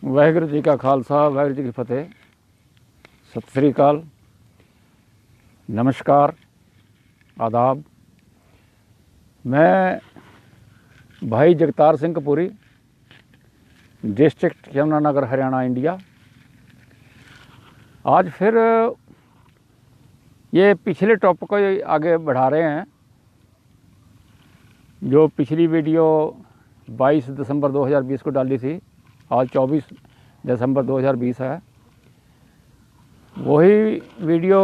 वाहिगुरू जी का खालसा, वाहिगुरू जी की फतेह। सत श्री अकाल, नमस्कार, आदाब। मैं भाई जगतार सिंह कपूरी, डिस्ट्रिक्ट यमुनानगर, हरियाणा, इंडिया। आज फिर ये पिछले टॉपिक को आगे बढ़ा रहे हैं। जो पिछली वीडियो 22 दिसंबर 2020 को डाली थी, आज 24 दिसंबर 2020 है। वही वीडियो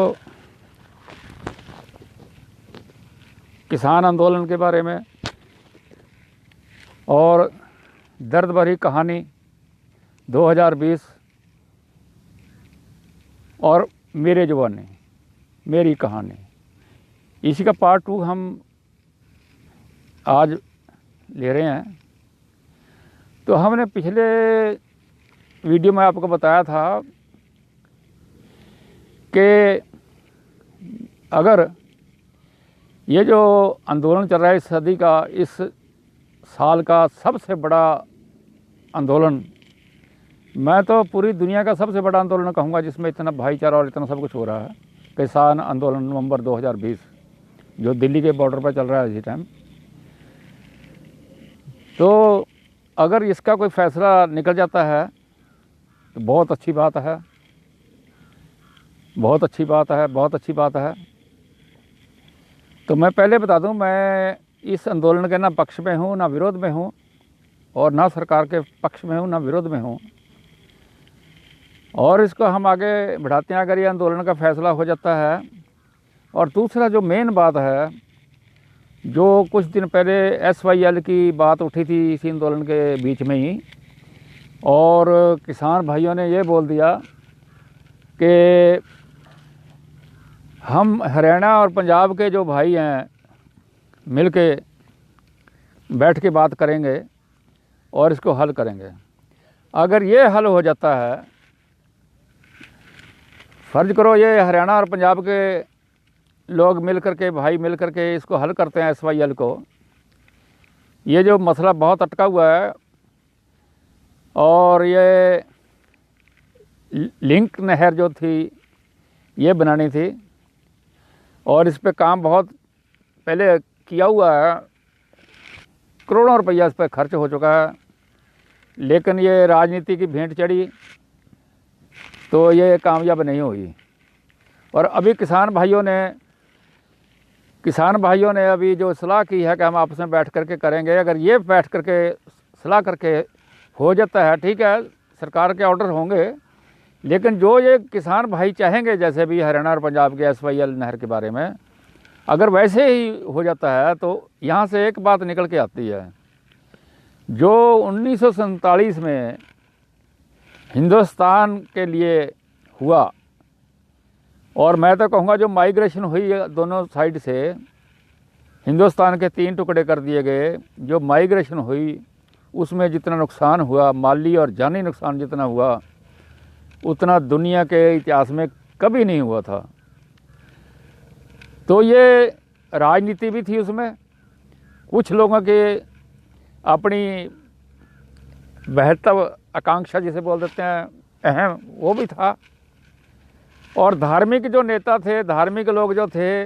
किसान आंदोलन के बारे में और दर्द भरी कहानी 2020 और मेरे जवानी, मेरी कहानी, इसी का पार्ट 2 हम आज ले रहे हैं। तो हमने पिछले वीडियो में आपको बताया था कि अगर ये जो आंदोलन चल रहा है इस सदी का, इस साल का सबसे बड़ा आंदोलन, मैं तो पूरी दुनिया का सबसे बड़ा आंदोलन कहूँगा, जिसमें इतना भाईचारा और इतना सब कुछ हो रहा है, किसान आंदोलन नवंबर 2020 जो दिल्ली के बॉर्डर पर चल रहा है इसी टाइम। तो अगर इसका कोई फ़ैसला निकल जाता है तो बहुत अच्छी बात है, बहुत अच्छी बात है, बहुत अच्छी बात है। तो मैं पहले बता दूं, मैं इस आंदोलन के ना पक्ष में हूं, ना विरोध में हूं, और ना सरकार के पक्ष में हूं, ना विरोध में हूं। और इसको हम आगे बढ़ाते हैं अगर ये आंदोलन का फ़ैसला हो जाता है। और दूसरा जो मेन बात है, जो कुछ दिन पहले SYL की बात उठी थी इसी आंदोलन के बीच में ही, और किसान भाइयों ने ये बोल दिया कि हम हरियाणा और पंजाब के जो भाई हैं मिल के बैठ के बात करेंगे और इसको हल करेंगे। अगर ये हल हो जाता है, फ़र्ज़ करो ये हरियाणा और पंजाब के लोग मिल कर के, भाई मिल कर के इसको हल करते हैं SYL को। ये जो मसला बहुत अटका हुआ है और ये लिंक नहर जो थी ये बनानी थी, और इस पे काम बहुत पहले किया हुआ है, करोड़ों रुपया इस पर खर्च हो चुका है, लेकिन ये राजनीति की भेंट चढ़ी तो ये कामयाब नहीं हुई। और अभी किसान भाइयों ने अभी जो सलाह की है कि हम आपस में बैठ करके करेंगे, अगर ये बैठ करके सलाह करके हो जाता है, ठीक है, सरकार के ऑर्डर होंगे, लेकिन जो ये किसान भाई चाहेंगे, जैसे भी हरियाणा और पंजाब के SYL नहर के बारे में, अगर वैसे ही हो जाता है तो यहाँ से एक बात निकल के आती है। जो 1947 में हिंदुस्तान के लिए हुआ, और मैं तो कहूँगा जो माइग्रेशन हुई दोनों साइड से, हिंदुस्तान के 3 टुकड़े कर दिए गए, जो माइग्रेशन हुई उसमें जितना नुकसान हुआ, माली और जानी नुकसान जितना हुआ, उतना दुनिया के इतिहास में कभी नहीं हुआ था। तो ये राजनीति भी थी उसमें, कुछ लोगों के अपनी बेहतर आकांक्षा जिसे बोल देते हैं, अहम, वो भी था। और धार्मिक जो नेता थे, धार्मिक लोग जो थे,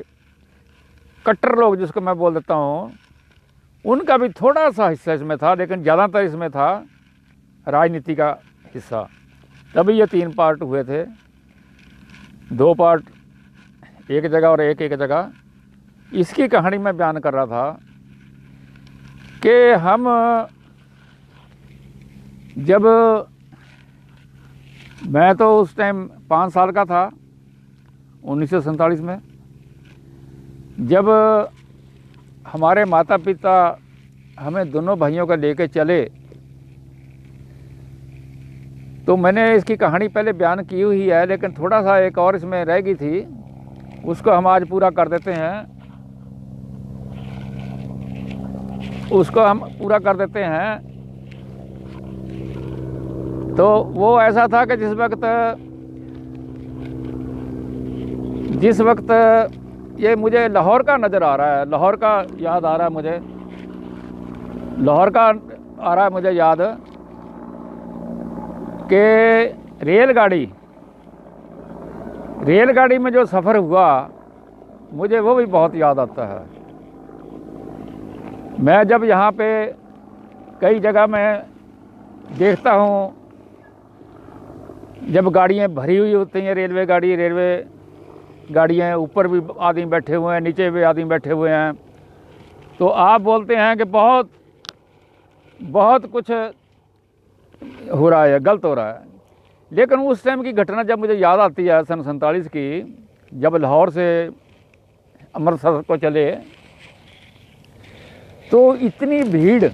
कट्टर लोग जिसको मैं बोल देता हूँ, उनका भी थोड़ा सा हिस्सा इसमें था, लेकिन ज़्यादातर इसमें था राजनीति का हिस्सा। तभी ये 3 पार्ट हुए थे, 2 पार्ट एक जगह और एक जगह। इसकी कहानी मैं बयान कर रहा था कि हम जब, मैं तो उस टाइम 5 साल का था 1947 में, जब हमारे माता पिता हमें दोनों भाइयों को लेके चले, तो मैंने इसकी कहानी पहले बयान की हुई है, लेकिन थोड़ा सा एक और इसमें रह गई थी, उसको हम आज पूरा कर देते हैं। तो वो ऐसा था कि जिस वक्त ये मुझे लाहौर का नज़र आ रहा है, लाहौर का याद आ रहा है मुझे, लाहौर का आ रहा है मुझे याद कि रेलगाड़ी में जो सफ़र हुआ मुझे वो भी बहुत याद आता है। मैं जब यहाँ पे कई जगह मैं देखता हूँ, जब गाड़ियाँ भरी हुई होती हैं, रेलवे गाड़ियाँ, ऊपर भी आदमी बैठे हुए हैं, नीचे भी आदमी बैठे हुए हैं, तो आप बोलते हैं कि बहुत कुछ हो रहा है, गलत हो रहा है। लेकिन उस टाइम की घटना जब मुझे याद आती है सन 47 की, जब लाहौर से अमृतसर को चले, तो इतनी भीड़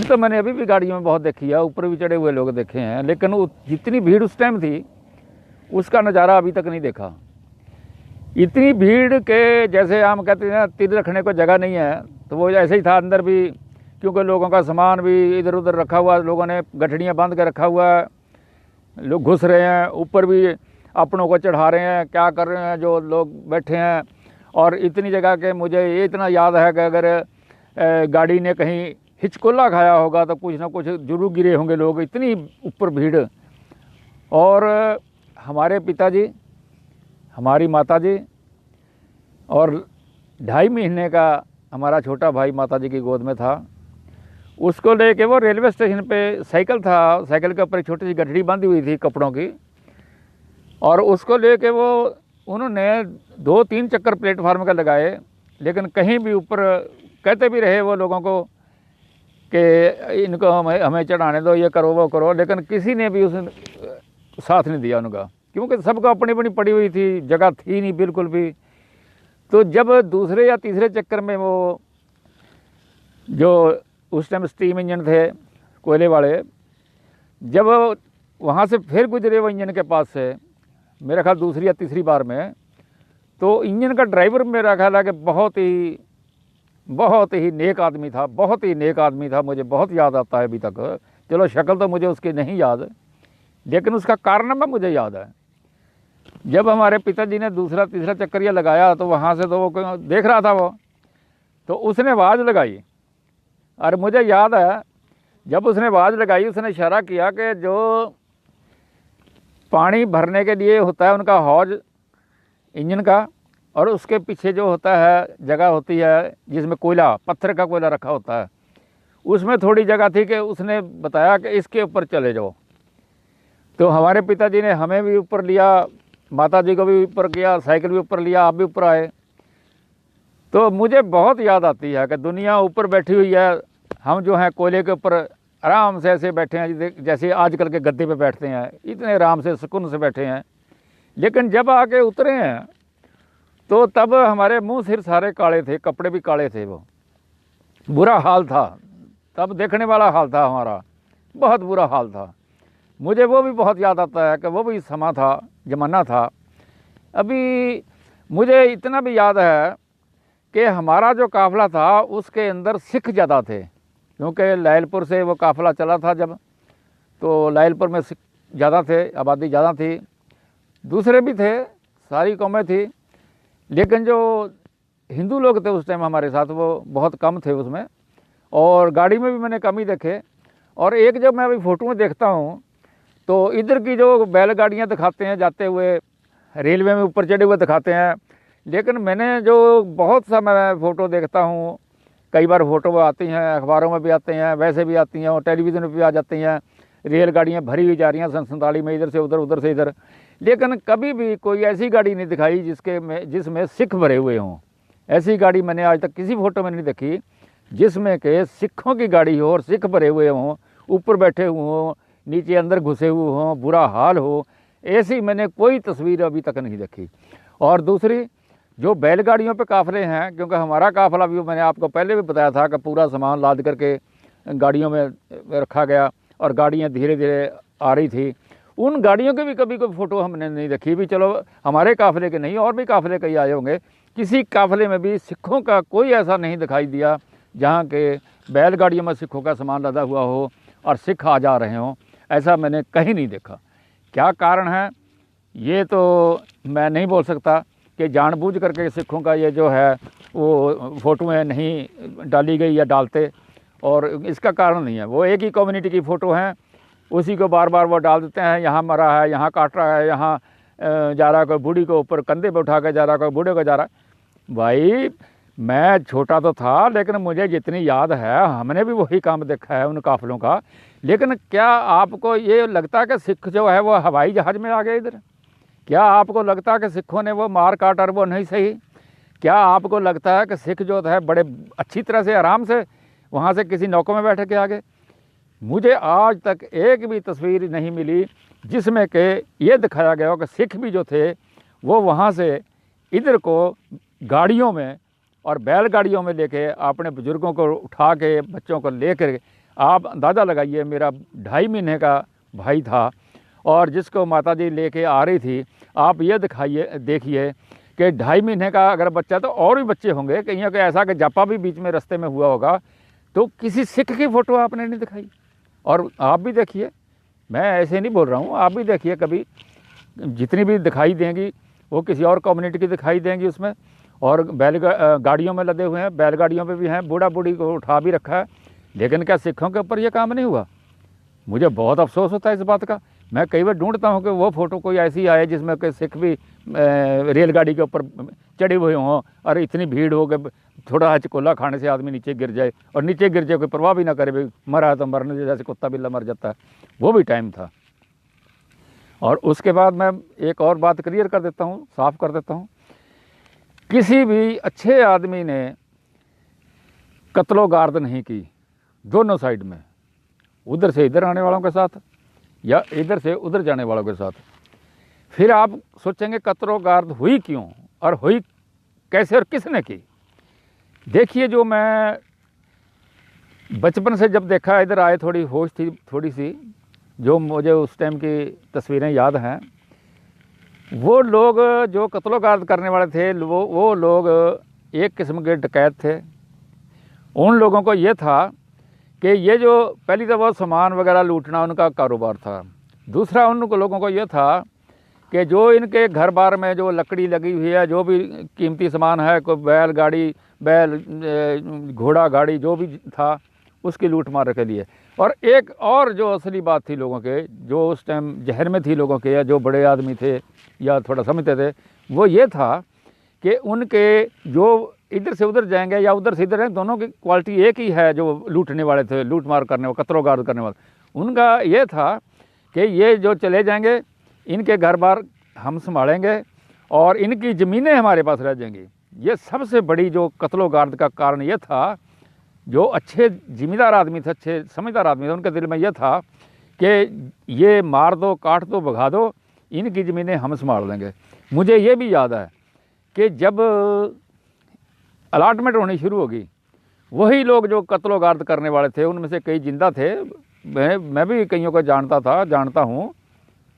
तो मैंने अभी भी गाड़ियों में बहुत देखी है, ऊपर भी चढ़े हुए लोग देखे हैं, लेकिन जितनी भीड़ उस टाइम थी उसका नज़ारा अभी तक नहीं देखा। इतनी भीड़ के जैसे हम कहते हैं तीर रखने को जगह नहीं है, तो वो ऐसे ही था अंदर भी, क्योंकि लोगों का सामान भी इधर उधर रखा हुआ, लोगों ने गठड़ियाँ बांध के रखा हुआ है, लोग घुस रहे हैं, ऊपर भी अपनों को चढ़ा रहे हैं, क्या कर रहे हैं जो लोग बैठे हैं। और इतनी जगह के मुझे ये इतना याद है कि अगर गाड़ी ने कहीं हिचकोला खाया होगा तो कुछ ना कुछ जरूर गिरे होंगे लोग, इतनी ऊपर भीड़। और हमारे पिताजी, हमारी माताजी और 2.5 महीने का हमारा छोटा भाई माताजी की गोद में था, उसको लेके वो रेलवे स्टेशन पे साइकिल था, साइकिल के ऊपर एक छोटी सी गठड़ी बांधी हुई थी कपड़ों की, और उसको लेके वो उन्होंने 2-3 चक्कर प्लेटफार्म का लगाए, लेकिन कहीं भी ऊपर कहते भी रहे वो लोगों को कि इनको हमें चढ़ाने दो, ये करो वो करो, लेकिन किसी ने भी उस साथ नहीं दिया उनका, क्योंकि सबको अपनी अपनी पड़ी हुई थी, जगह थी नहीं बिल्कुल भी। तो जब दूसरे या तीसरे चक्कर में वो जो उस टाइम स्टीम इंजन थे कोयले वाले, जब वहाँ से फिर गुजरे वो इंजन के पास से, मेरा ख्याल दूसरी या तीसरी बार में, तो इंजन का ड्राइवर मेरा ख्याल है कि बहुत ही नेक आदमी था, बहुत ही नेक आदमी था, मुझे बहुत याद आता है अभी तक। चलो शक्ल तो मुझे उसकी नहीं याद, लेकिन उसका कारनामा मुझे याद है। जब हमारे पिताजी ने दूसरा तीसरा चक्करिया लगाया, तो वहाँ से तो वो देख रहा था वो, तो उसने आवाज़ लगाई, और मुझे याद है जब उसने आवाज़ लगाई, उसने इशारा किया कि जो पानी भरने के लिए होता है उनका हौज इंजन का, और उसके पीछे जो होता है जगह होती है जिसमें कोयला, पत्थर का कोयला रखा होता है, उसमें थोड़ी जगह थी कि उसने बताया कि इसके ऊपर चले जाओ। तो हमारे पिताजी ने हमें भी ऊपर लिया, माताजी को भी ऊपर किया, साइकिल भी ऊपर लिया, आप भी ऊपर आए। तो मुझे बहुत याद आती है कि दुनिया ऊपर बैठी हुई है, हम जो हैं कोयले के ऊपर आराम से ऐसे बैठे हैं जैसे आजकल के गद्दे पे बैठते हैं, इतने आराम से सुकून से बैठे हैं। लेकिन जब आके उतरे हैं तो तब हमारे मुंह सिर सारे काले थे, कपड़े भी काले थे, वो बुरा हाल था, तब देखने वाला हाल था हमारा, बहुत बुरा हाल था। मुझे वो भी बहुत याद आता है कि वो भी समा था, ज़माना था। अभी मुझे इतना भी याद है कि हमारा जो काफ़िला था उसके अंदर सिख ज़्यादा थे, क्योंकि लायलपुर से वो काफ़िला चला था जब, तो लायलपुर में सिख ज़्यादा थे, आबादी ज़्यादा थी, दूसरे भी थे, सारी कौमें थी, लेकिन जो हिंदू लोग थे उस टाइम हमारे साथ वो बहुत कम थे उसमें। और गाड़ी में भी मैंने कम ही देखे। और एक जब मैं अभी फ़ोटो में देखता हूँ तो इधर की जो बैलगाड़ियाँ दिखाते हैं जाते हुए, रेलवे में ऊपर चढ़े हुए दिखाते हैं, लेकिन मैंने जो बहुत सा मैं फ़ोटो देखता हूँ, कई बार फ़ोटो आती हैं, अखबारों में भी आते हैं, वैसे भी आती हैं और टेलीविज़न पर भी आ जाती हैं, रेलगाड़ियाँ भरी हुई जा रही हैं सन 47 में, इधर से उधर, उधर से इधर, लेकिन कभी भी कोई ऐसी गाड़ी नहीं दिखाई जिसमें सिख भरे हुए हों। ऐसी गाड़ी मैंने आज तक किसी फ़ोटो में नहीं देखी जिसमें के सिखों की गाड़ी हो और सिख भरे हुए हों, ऊपर बैठे हुए हों, नीचे अंदर घुसे हुए हों, बुरा हाल हो, ऐसी मैंने कोई तस्वीर अभी तक नहीं देखी। और दूसरी जो बैलगाड़ियों पे काफ़िले हैं, क्योंकि हमारा काफ़िला भी मैंने आपको पहले भी बताया था कि पूरा सामान लाद करके गाड़ियों में रखा गया और गाड़ियाँ धीरे धीरे आ रही थी, उन गाड़ियों के भी कभी कोई फ़ोटो हमने नहीं देखी। भी चलो हमारे काफ़िले के नहीं, और भी काफ़िले कई आए होंगे, किसी काफ़िले में भी सिखों का कोई ऐसा नहीं दिखाई दिया जहाँ के बैलगाड़ियों में सिखों का सामान लदा हुआ हो और सिख आ जा रहे हों, ऐसा मैंने कहीं नहीं देखा। क्या कारण है ये तो मैं नहीं बोल सकता कि जानबूझ करके सिखों का ये जो है वो फ़ोटोएँ नहीं डाली गई या डालते, और इसका कारण नहीं है। वो एक ही कम्युनिटी की फ़ोटो हैं, उसी को बार बार वो डाल देते हैं, यहाँ मरा है, यहाँ काट रहा है, यहाँ जा रहा है, कोई बूढ़ी को ऊपर कंधे पे उठा के जा रहा है, कोई बूढ़े को जा रहा है। भाई मैं छोटा तो था, लेकिन मुझे जितनी याद है हमने भी वही काम देखा है उन काफिलों का। लेकिन क्या आपको ये लगता है कि सिख जो है वो हवाई जहाज़ में आ गए इधर? क्या आपको लगता है कि सिखों ने वो मार काट और वो नहीं सही? क्या आपको लगता है कि सिख जो है बड़े अच्छी तरह से आराम से वहाँ से किसी नौकों में बैठ के आ गए? मुझे आज तक एक भी तस्वीर नहीं मिली जिसमें कि ये दिखाया गया हो कि सिख भी जो थे वो वहाँ से इधर को गाड़ियों में और बैलगाड़ियों में लेके अपने बुज़ुर्गों को उठा के, बच्चों को लेकर, आप अंदाज़ा लगाइए, मेरा 2.5 महीने का भाई था और जिसको माताजी लेके आ रही थी, आप ये देखिए कि 2.5 महीने का अगर बच्चा, तो और भी बच्चे होंगे कहीं कि ऐसा कि जापा भी बीच में रास्ते में हुआ होगा, तो किसी सिख की फ़ोटो आपने नहीं दिखाई। और आप भी देखिए, मैं ऐसे नहीं बोल रहा हूँ, आप भी देखिए, कभी जितनी भी दिखाई देंगी वो किसी और कम्युनिटी की दिखाई देंगी उसमें। और गाड़ियों में लदे हुए हैं, बैलगाड़ियों पे भी हैं, बूढ़ा बूढ़ी को उठा भी रखा है। लेकिन क्या सिखों के ऊपर ये काम नहीं हुआ? मुझे बहुत अफसोस होता है इस बात का। मैं कई बार ढूंढता हूँ कि वो फ़ोटो कोई ऐसी आए जिसमें कि सिख भी रेलगाड़ी के ऊपर चढ़े हुए हों और इतनी भीड़ हो कि थोड़ा हचकोला खाने से आदमी नीचे गिर जाए, और नीचे गिर जाए कोई परवाह भी ना करे, भाई मरा है तो मरने से, जैसे कुत्ता बिल्ला मर जाता है। वो भी टाइम था। और उसके बाद मैं एक और बात क्लियर कर देता हूँ, साफ कर देता हूँ, किसी भी अच्छे आदमी ने कत्लो गार्द नहीं की दोनों साइड में, उधर से इधर आने वालों के साथ या इधर से उधर जाने वालों के साथ। फिर आप सोचेंगे कत्लो गार्द हुई क्यों और हुई कैसे और किसने की? देखिए, जो मैं बचपन से जब देखा, इधर आए थोड़ी होश थी थोड़ी सी, जो मुझे उस टाइम की तस्वीरें याद हैं, वो लोग जो कत्लो गार्द करने वाले थे वो लोग एक किस्म के डकैत थे। उन लोगों को ये था कि ये जो पहली तो वो सामान वगैरह लूटना उनका कारोबार था। दूसरा उन लोगों को ये था कि जो इनके घर बार में जो लकड़ी लगी हुई है, जो भी कीमती सामान है, कोई बैल गाड़ी, बैल घोड़ा गाड़ी जो भी था, उसकी लूट मार के लिए। और एक और जो असली बात थी लोगों के, जो उस टाइम जहर में थी लोगों के, या जो बड़े आदमी थे या थोड़ा समझते थे, वो ये था कि उनके जो इधर से उधर जाएंगे या उधर से इधर हैं, दोनों की क्वालिटी एक ही है। जो लूटने वाले थे, लूट मार करने वाले, कत्लो गार्द करने वाले, उनका ये था कि ये जो चले जाएंगे, इनके घर बार हम संभालेंगे और इनकी ज़मीनें हमारे पास रह जाएंगी। ये सबसे बड़ी जो कत्लो गार्द का कारण ये था। जो अच्छे ज़िम्मेदार आदमी थे, अच्छे समझदार आदमी थे, उनके दिल में यह था कि ये मार दो, काट दो, भगा दो, इनकी ज़मीनें हम संभाल लेंगे। मुझे ये भी याद है कि जब अलाटमेंट होनी शुरू होगी, वही लोग जो कत्लो गार्द करने वाले थे, उनमें से कई जिंदा थे। मैं भी कईयों को जानता हूँ।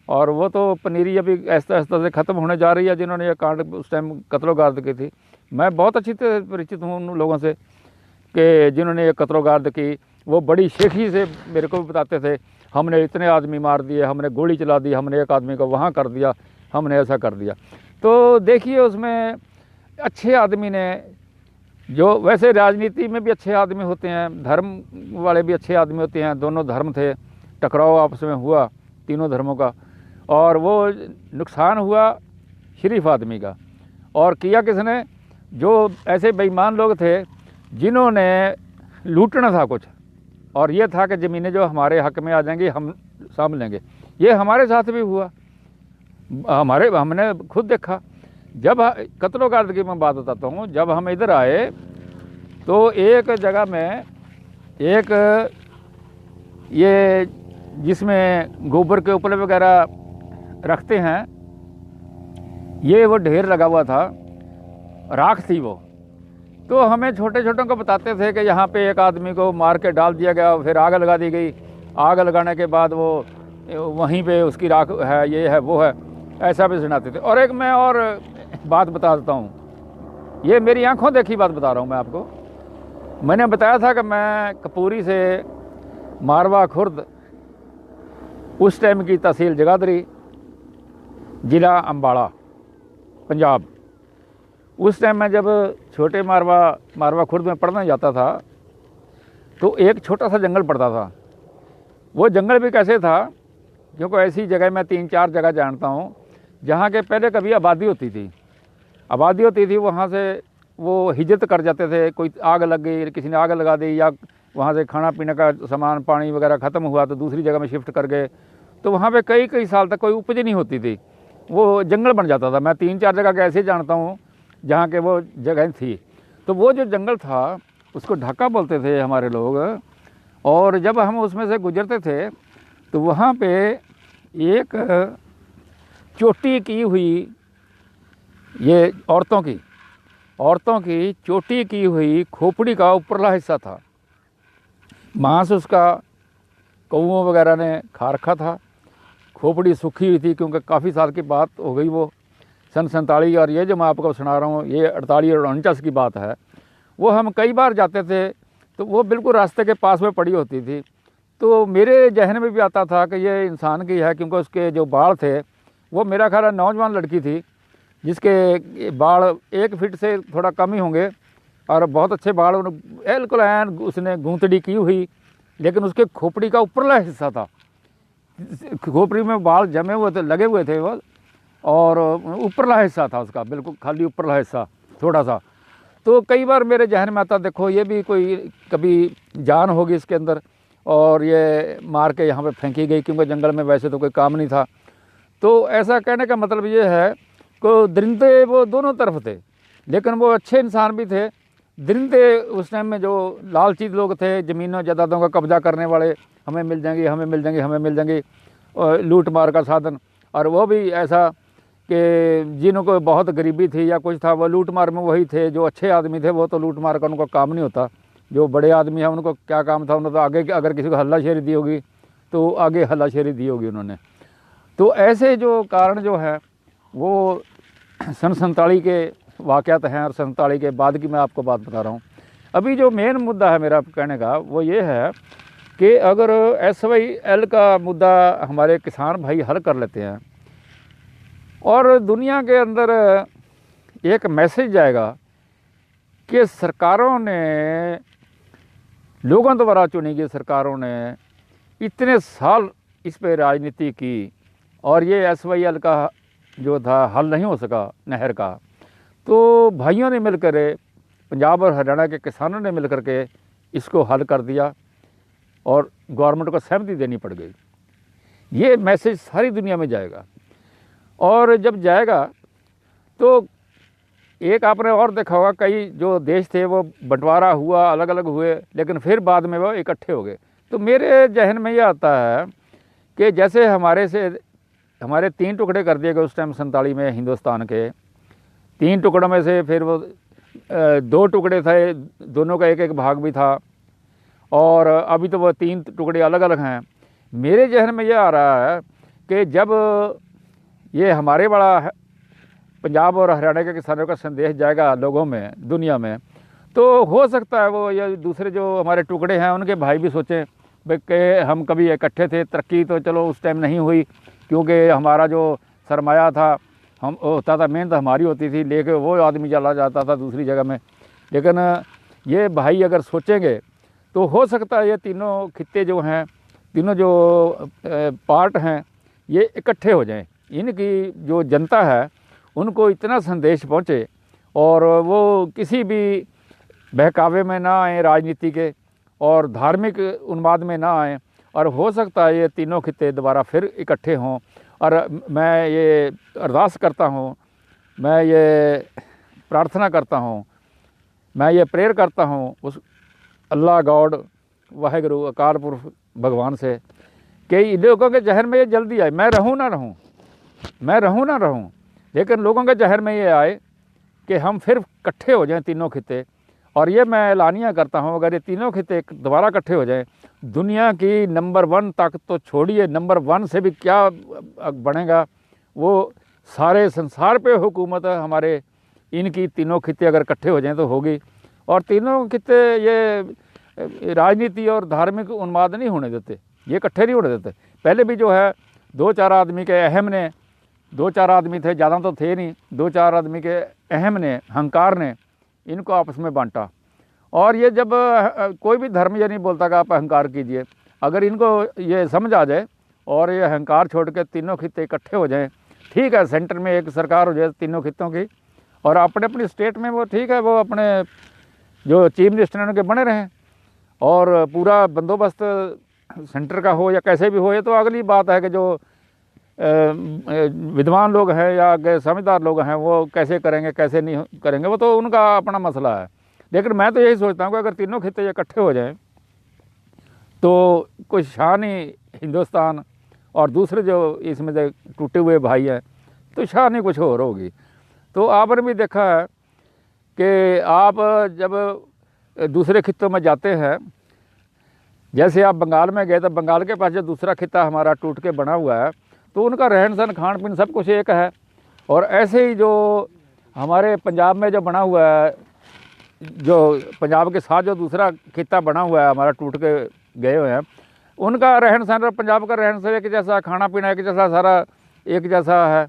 और वो तो पनीरी अभी ऐसा से ख़त्म होने जा रही है, जिन्होंने ये कांड उस टाइम कत्लो गार्द की थी। मैं बहुत अच्छी तरह परिचित हूँ उन लोगों से कि जिन्होंने ये कत्लो गार्द की। वो बड़ी शेखी से मेरे को भी बताते थे, हमने इतने आदमी मार दिए, हमने गोली चला दी, हमने एक आदमी को वहाँ कर दिया, हमने ऐसा कर दिया। तो देखिए, उसमें अच्छे आदमी ने, जो वैसे राजनीति में भी अच्छे आदमी होते हैं, धर्म वाले भी अच्छे आदमी होते हैं, दोनों धर्म थे, टकराव आपस में हुआ तीनों धर्मों का, और वो नुकसान हुआ शरीफ आदमी का। और किया किसने? जो ऐसे बेईमान लोग थे जिन्होंने लूटना था कुछ, और ये था कि ज़मीनें जो हमारे हक में आ जाएंगी हम साम लेंगे। ये हमारे साथ भी हुआ, हमने खुद देखा। जब कत्लो गार्द की मैं बात बताता हूँ, जब हम इधर आए तो एक जगह में एक ये जिसमें गोबर के उपले वगैरह रखते हैं, ये वो ढेर लगा हुआ था, राख थी वो। तो हमें छोटे छोटों को बताते थे कि यहाँ पे एक आदमी को मार के डाल दिया गया, फिर आग लगा दी गई। आग लगाने के बाद वो वहीं पे उसकी राख है, ये है, वो है, ऐसा भी सुनाते थे। और एक मैं और बात बता देता हूँ, ये मेरी आंखों देखी बात बता रहा हूँ मैं आपको। मैंने बताया था कि मैं कपूरी से मारवा खुर्द, उस टाइम की तहसील जगाधरी, ज़िला अम्बाला, पंजाब। उस टाइम मैं जब छोटे मारवा खुर्द में पढ़ने जाता था, तो एक छोटा सा जंगल पड़ता था। वो जंगल भी कैसे था, क्योंकि ऐसी जगह मैं 3-4 जगह जानता हूँ जहाँ के पहले कभी आबादी होती थी, वहाँ से वो हिजरत कर जाते थे। कोई आग लग गई, किसी ने आग लगा दी, या वहाँ से खाना पीने का सामान पानी वगैरह ख़त्म हुआ तो दूसरी जगह में शिफ्ट कर गए। तो वहाँ पे कई कई साल तक कोई उपज नहीं होती थी, वो जंगल बन जाता था। मैं 3-4 जगह कैसे जानता हूँ जहाँ के वो जगह थी। तो वो जो जंगल था उसको ढाका बोलते थे हमारे लोग। और जब हम उसमें से गुजरते थे तो वहाँ पे एक चोटी की हुई, ये औरतों की चोटी की हुई खोपड़ी का ऊपरला हिस्सा था। मांस उसका कौओं वगैरह ने खा रखा था। खोपड़ी सूखी हुई थी, क्योंकि काफ़ी साल की बात हो गई वो, सन 47। और ये जो मैं आपको सुना रहा हूँ ये 48 और 49 की बात है। वो हम कई बार जाते थे तो वो बिल्कुल रास्ते के पास में पड़ी होती थी। तो मेरे जहन में भी आता था कि ये इंसान की है, क्योंकि उसके जो बाल थे वो मेरा ख्याल है नौजवान लड़की थी जिसके बाल 1 फीट से थोड़ा कम ही होंगे और बहुत अच्छे बाल, बिल्कुल ऐन उसने गूंथड़ी की हुई, लेकिन उसके खोपड़ी का ऊपरला हिस्सा था, खोपड़ी में बाल जमे हुए थे, लगे हुए थे वो, और ऊपरला हिस्सा था उसका, बिल्कुल खाली ऊपरला हिस्सा थोड़ा सा। तो कई बार मेरे जहन में आता, देखो ये भी कोई कभी जान होगी इसके अंदर, और ये मार के यहाँ पे फेंकी गई, क्योंकि जंगल में वैसे तो कोई काम नहीं था। तो ऐसा कहने का मतलब ये है कि दरिंदे वो दोनों तरफ थे, लेकिन वो अच्छे इंसान भी थे। दरिंदे उस टाइम में जो लालची लोग थे, ज़मीनों जायदादों का कब्जा करने वाले, हमें मिल जाएंगी, हमें मिल जाएंगी, हमें मिल जाएंगी, लूट मार का साधन। और वो भी ऐसा कि जिन्हों को बहुत गरीबी थी या कुछ था, वो लूट मार में वही थे। जो अच्छे आदमी थे वो तो लूट मार का उनको काम नहीं होता। जो बड़े आदमी हैं उनको क्या काम था, उन्होंने तो आगे अगर किसी को हल्लाशेरी दी होगी तो आगे हल्लाशेरी दी होगी उन्होंने। तो ऐसे जो कारण जो है वो सन 47 के वाक़यात हैं, और 47 के बाद की मैं आपको बात बता रहा हूँ। अभी जो मेन मुद्दा है मेरा कहने का वो ये है कि अगर SYL का मुद्दा हमारे किसान भाई हल कर लेते हैं और दुनिया के अंदर एक मैसेज जाएगा कि सरकारों ने, लोगों द्वारा चुनी गई सरकारों ने इतने साल इस पे राजनीति की, और ये SYL का जो था हल नहीं हो सका नहर का, तो भाइयों ने मिलकर, पंजाब और हरियाणा के किसानों ने मिलकर के इसको हल कर दिया और गवर्नमेंट को सहमति देनी पड़ गई। ये मैसेज सारी दुनिया में जाएगा, और जब जाएगा तो एक आपने और देखा होगा, कई जो देश थे वो बंटवारा हुआ, अलग अलग हुए, लेकिन फिर बाद में वो इकट्ठे हो गए। तो मेरे जहन में ये आता है कि जैसे हमारे 3 टुकड़े कर दिए गए उस टाइम 47 में हिंदुस्तान के। 3 टुकड़ों में से फिर वो 2 टुकड़े थे, दोनों का एक एक भाग भी था, और अभी तो वो 3 टुकड़े अलग अलग हैं। मेरे जहन में ये आ रहा है कि जब ये हमारे बड़ा पंजाब और हरियाणा के किसानों का संदेश जाएगा लोगों में, दुनिया में, तो हो सकता है वो ये दूसरे जो हमारे टुकड़े हैं उनके भाई भी सोचें भाई कि हम कभी इकट्ठे थे। तरक्की तो चलो उस टाइम नहीं हुई, क्योंकि हमारा जो सरमाया था हम होता था, मेहनत हमारी होती थी, लेके वो आदमी चला जाता था दूसरी जगह में। लेकिन ये भाई अगर सोचेंगे तो हो सकता है ये तीनों खित्ते जो हैं, तीनों जो पार्ट हैं, ये इकट्ठे हो जाएं। इनकी जो जनता है उनको इतना संदेश पहुँचे और वो किसी भी बहकावे में ना आए राजनीति के, और धार्मिक उन्माद में ना आए, और हो सकता है ये तीनों खित्ते दोबारा फिर इकट्ठे हों। और मैं ये अरदास करता हूँ, मैं ये प्रार्थना करता हूँ, मैं ये प्रेयर करता हूँ उस अल्लाह गॉड वाहिगुरु अकाल पुरख भगवान से कि लोगों के जहन में ये जल्दी आए। मैं रहूँ ना रहूँ, लेकिन लोगों के जहन में ये आए कि हम फिर इकट्ठे हो जाएं तीनों खित्ते। और ये मैं ऐलानिया करता हूँ, अगर ये तीनों खित्ते दोबारा इकट्ठे हो जाएं, दुनिया की नंबर 1 ताकत तो छोड़िए, नंबर 1 से भी क्या बनेगा, वो सारे संसार पे हुकूमत हमारे इनकी तीनों खित्ते अगर इकट्ठे हो जाएं तो होगी। और तीनों खित्ते ये राजनीति और धार्मिक उन्माद नहीं होने देते, ये इकट्ठे नहीं होने देते। पहले भी जो है 2-4 आदमी के अहम ने, 2-4 आदमी थे, ज़्यादा तो थे नहीं, 2-4 आदमी के अहम ने, अहंकार ने इनको आपस में बांटा। और ये जब कोई भी धर्म ये नहीं बोलता कि आप अहंकार कीजिए, अगर इनको ये समझ आ जाए और ये अहंकार छोड़ के तीनों खित्ते इकट्ठे हो जाएं, ठीक है, सेंटर में एक सरकार हो जाए तीनों खित्तों की, और अपने अपनी स्टेट में वो ठीक है, वो अपने जो चीफ मिनिस्टर हैं उनके बने रहें, और पूरा बंदोबस्त सेंटर का हो या कैसे भी हो। ये तो अगली बात है कि जो विद्वान लोग हैं या समझदार लोग हैं वो कैसे करेंगे कैसे नहीं करेंगे, वो तो उनका अपना मसला है। लेकिन मैं तो यही सोचता हूँ कि अगर तीनों खित्ते इकट्ठे हो जाएं तो कुछ शान ही हिंदुस्तान और दूसरे जो इसमें जो टूटे हुए भाई हैं तो शान ही कुछ और होगी। तो आपने भी देखा है कि आप जब दूसरे खित्तों में जाते हैं, जैसे आप बंगाल में गए तो बंगाल के पास जो दूसरा खित्ता हमारा टूट के बना हुआ है तो उनका रहन सहन खान पीन सब कुछ एक है। और ऐसे ही जो हमारे पंजाब में जो बना हुआ है, जो पंजाब के साथ जो दूसरा खित्ता बना हुआ है हमारा टूट के गए हुए हैं, उनका रहन सहन और पंजाब का रहन सहन एक जैसा, खाना पीना एक जैसा, सारा एक जैसा है,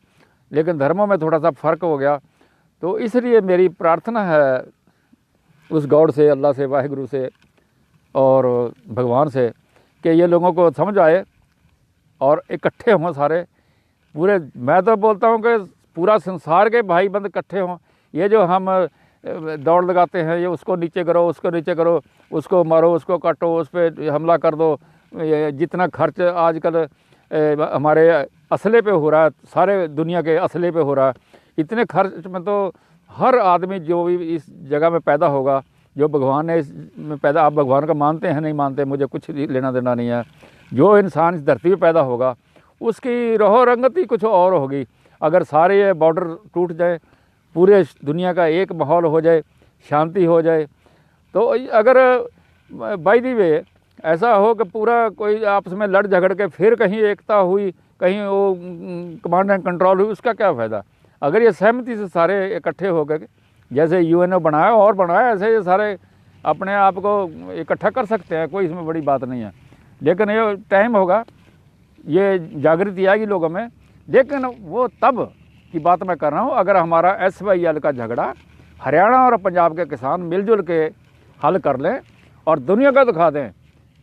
लेकिन धर्मों में थोड़ा सा फ़र्क हो गया। तो इसलिए मेरी प्रार्थना है उस गॉड से, अल्लाह से, वाहिगुरु से और भगवान से कि ये लोगों को समझ आए और इकट्ठे हों सारे पूरे। मैं तो बोलता हूँ कि पूरा संसार के भाई बंद इकट्ठे हों। ये जो हम दौड़ लगाते हैं, ये उसको नीचे करो, उसको नीचे करो, उसको मारो, उसको काटो, उस पर हमला कर दो, जितना खर्च आजकल हमारे असले पे हो रहा है, सारे दुनिया के असले पे हो रहा है, इतने खर्च में तो हर आदमी जो भी इस जगह में पैदा होगा, जो भगवान ने इसमें पैदा, आप भगवान का मानते हैं नहीं मानते, मुझे कुछ लेना देना नहीं है, जो इंसान इस धरती पे पैदा होगा उसकी रहो रंगत ही कुछ और होगी। अगर सारे ये बॉर्डर टूट जाए, पूरे दुनिया का एक माहौल हो जाए, शांति हो जाए, तो अगर बाय द वे ऐसा हो कि पूरा कोई आपस में लड़ झगड़ के फिर कहीं एकता हुई, कहीं वो कमांड एंड कंट्रोल हुई, उसका क्या फ़ायदा। अगर ये सहमति से सारे इकट्ठे हो गए, जैसे यूएनओ बनाया और बनाया, ऐसे ये सारे अपने आप को इकट्ठा कर सकते हैं, कोई इसमें बड़ी बात नहीं है। लेकिन ये टाइम होगा, ये जागृति आएगी लोगों में, लेकिन वो तब की बात मैं कर रहा हूँ अगर हमारा SYL का झगड़ा हरियाणा और पंजाब के किसान मिलजुल के हल कर लें और दुनिया को दिखा दें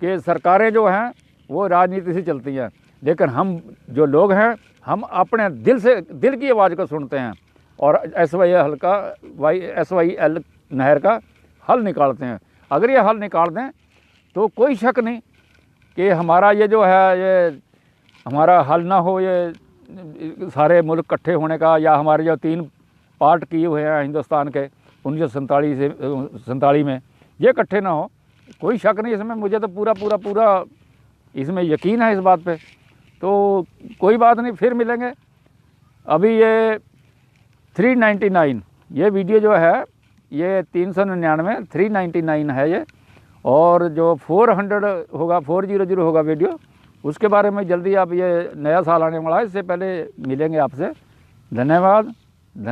कि सरकारें जो हैं वो राजनीति से चलती हैं, लेकिन हम जो लोग हैं हम अपने दिल से, दिल की आवाज़ को सुनते हैं और SYL नहर का हल निकालते हैं। अगर ये हल निकाल दें तो कोई शक नहीं कि हमारा ये जो है, ये हमारा हल ना हो, ये सारे मुल्क इकट्ठे होने का, या हमारे जो 3 पार्ट किए हुए हैं हिंदुस्तान के 1947 में, ये इकट्ठे ना हो, कोई शक नहीं इसमें। मुझे तो पूरा इसमें यकीन है इस बात पे। तो कोई बात नहीं, फिर मिलेंगे। अभी ये 399 ये वीडियो जो है, ये 399 399 है ये, और जो 400 होगा, 400 होगा वीडियो, उसके बारे में जल्दी आप, ये नया साल आने वाला है, इससे पहले मिलेंगे आपसे। धन्यवाद।